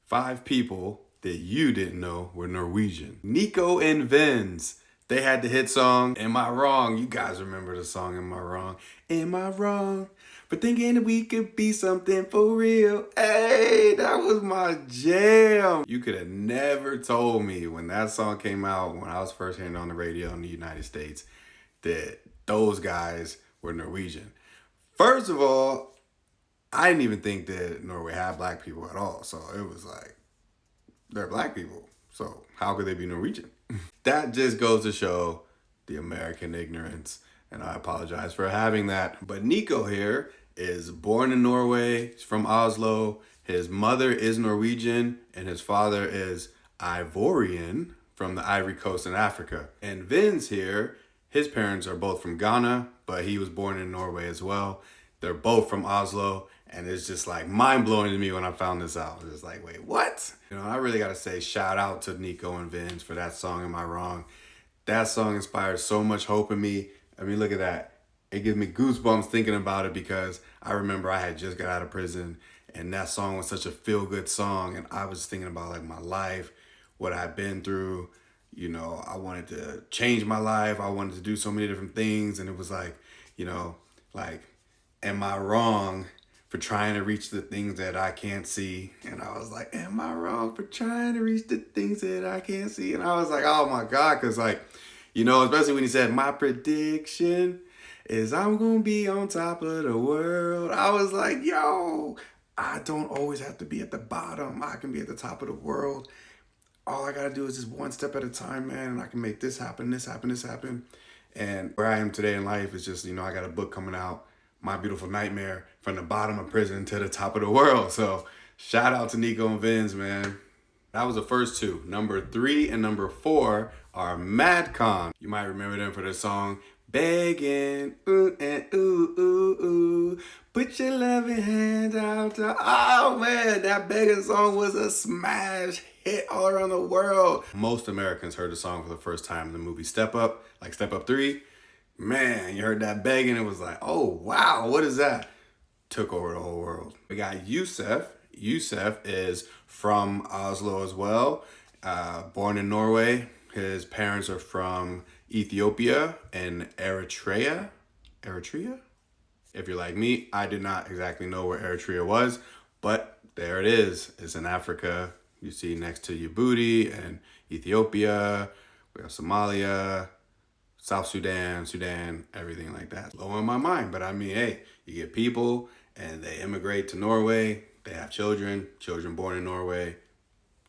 5 people that you didn't know were Norwegian. Nico and Vinz. They had the hit song, Am I Wrong? You guys remember the song, Am I Wrong? Am I wrong for thinking that we could be something for real? Hey, that was my jam. You could have never told me when that song came out, when I was first hearing it on the radio in the United States, that those guys were Norwegian. First of all, I didn't even think that Norway had black people at all. So it was like, they're black people. So how could they be Norwegian? That just goes to show the American ignorance. And I apologize for having that. But Nico here is born in Norway. He's from Oslo. His mother is Norwegian and his father is Ivorian from the Ivory Coast in Africa. And Vinz here, his parents are both from Ghana, but he was born in Norway as well. They're both from Oslo. And it's just like mind-blowing to me when I found this out. It's like, wait, what? You know, I really got to say shout out to Nico and Vinz for that song, Am I Wrong? That song inspired so much hope in me. I mean, look at that. It gives me goosebumps thinking about it because I remember I had just got out of prison and that song was such a feel-good song. And I was thinking about like my life, what I've been through. You know, I wanted to change my life. I wanted to do so many different things. And it was like, you know, like, am I wrong for trying to reach the things that I can't see? And I was like, am I wrong for trying to reach the things that I can't see? And I was like, oh my God, because like, you know, especially when he said, my prediction is I'm going to be on top of the world. I was like, yo, I don't always have to be at the bottom. I can be at the top of the world. All I got to do is just one step at a time, man. And I can make this happen, this happen, this happen. And where I am today in life is just, you know, I got a book coming out, My Beautiful Nightmare, from the bottom of prison to the top of the world. So shout out to Nico and Vinz, man. That was the first two. Number 3 and number 4 are Madcon. You might remember them for their song, Begging, ooh, and ooh, ooh, ooh. Put your loving hand out to... Oh, man, that begging song was a smash hit all around the world. Most Americans heard the song for the first time in the movie Step Up, like Step Up 3. Man, you heard that begging, it was like, oh, wow, what is that? Took over the whole world. We got Youssef. Youssef is from Oslo as well, born in Norway. His parents are from Ethiopia and Eritrea. Eritrea? If you're like me, I did not exactly know where Eritrea was, but there it is. It's in Africa. You see next to Djibouti and Ethiopia. We have Somalia, South Sudan, Sudan, everything like that. Blowing my mind, but I mean, hey, you get people and they immigrate to Norway. They have children born in Norway.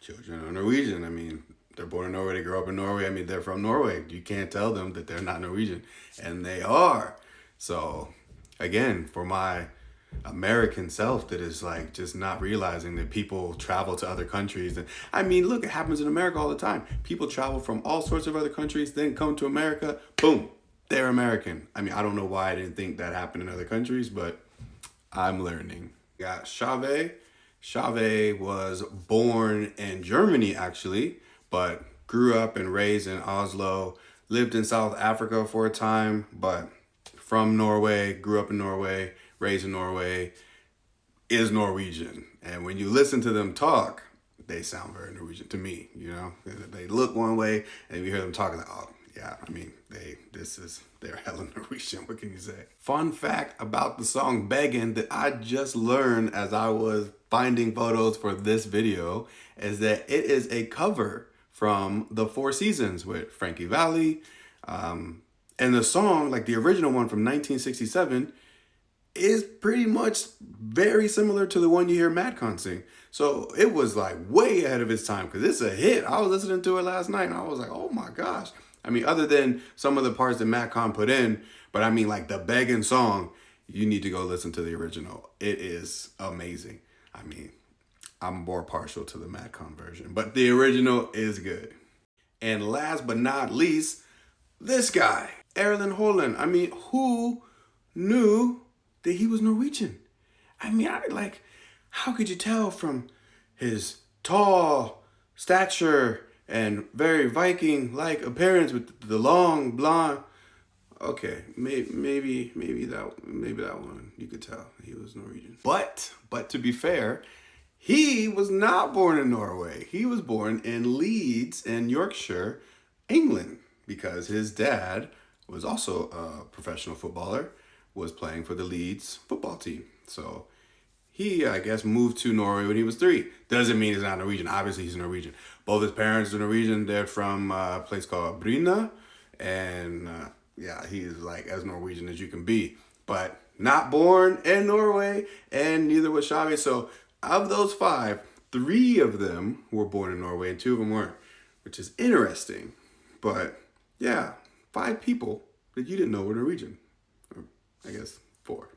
Children are Norwegian. I mean, they're born in Norway, they grow up in Norway. I mean, they're from Norway. You can't tell them that they're not Norwegian, and they are. So, again, for my American self that is like just not realizing that people travel to other countries. And I mean, look, it happens in America all the time. People travel from all sorts of other countries, then come to America, boom, they're American. I mean, I don't know why I didn't think that happened in other countries, but I'm learning. Got Xavi. Xavi was born in Germany, actually, but grew up and raised in Oslo, lived in South Africa for a time, but from Norway, grew up in Norway, raised in Norway, is Norwegian. And when you listen to them talk, they sound very Norwegian to me, you know? They look one way, and you hear them talking like, oh, yeah, I mean, they're hella Norwegian, what can you say? Fun fact about the song Beggin' that I just learned as I was finding photos for this video is that it is a cover from The Four Seasons with Frankie Valli. And the song, like the original one from 1967, is pretty much very similar to the one you hear Madcon sing. So it was like way ahead of its time because it's a hit. I was listening to it last night and I was like, oh my gosh. I mean, other than some of the parts that Madcon put in, but I mean like the begging song, you need to go listen to the original. It is amazing. I mean, I'm more partial to the Madcon version, but the original is good. And last but not least, this guy, Erling Haaland. I mean, who knew that he was Norwegian? I mean, how could you tell from his tall stature and very Viking-like appearance with the long blonde? Okay, maybe that one you could tell he was Norwegian. But to be fair, He was not born in Norway. He was born in Leeds in Yorkshire, England, because his dad was also a professional footballer, was playing for the Leeds football team. So he, I guess, moved to Norway when he was 3. Doesn't mean he's not Norwegian. Obviously, he's Norwegian. Both his parents are Norwegian. They're from a place called Bryne. And yeah, he's like as Norwegian as you can be. But not born in Norway, and neither was Xavi. So of those 5, 3 of them were born in Norway and 2 of them weren't, which is interesting. But yeah, 5 people that you didn't know were Norwegian. Or I guess 4.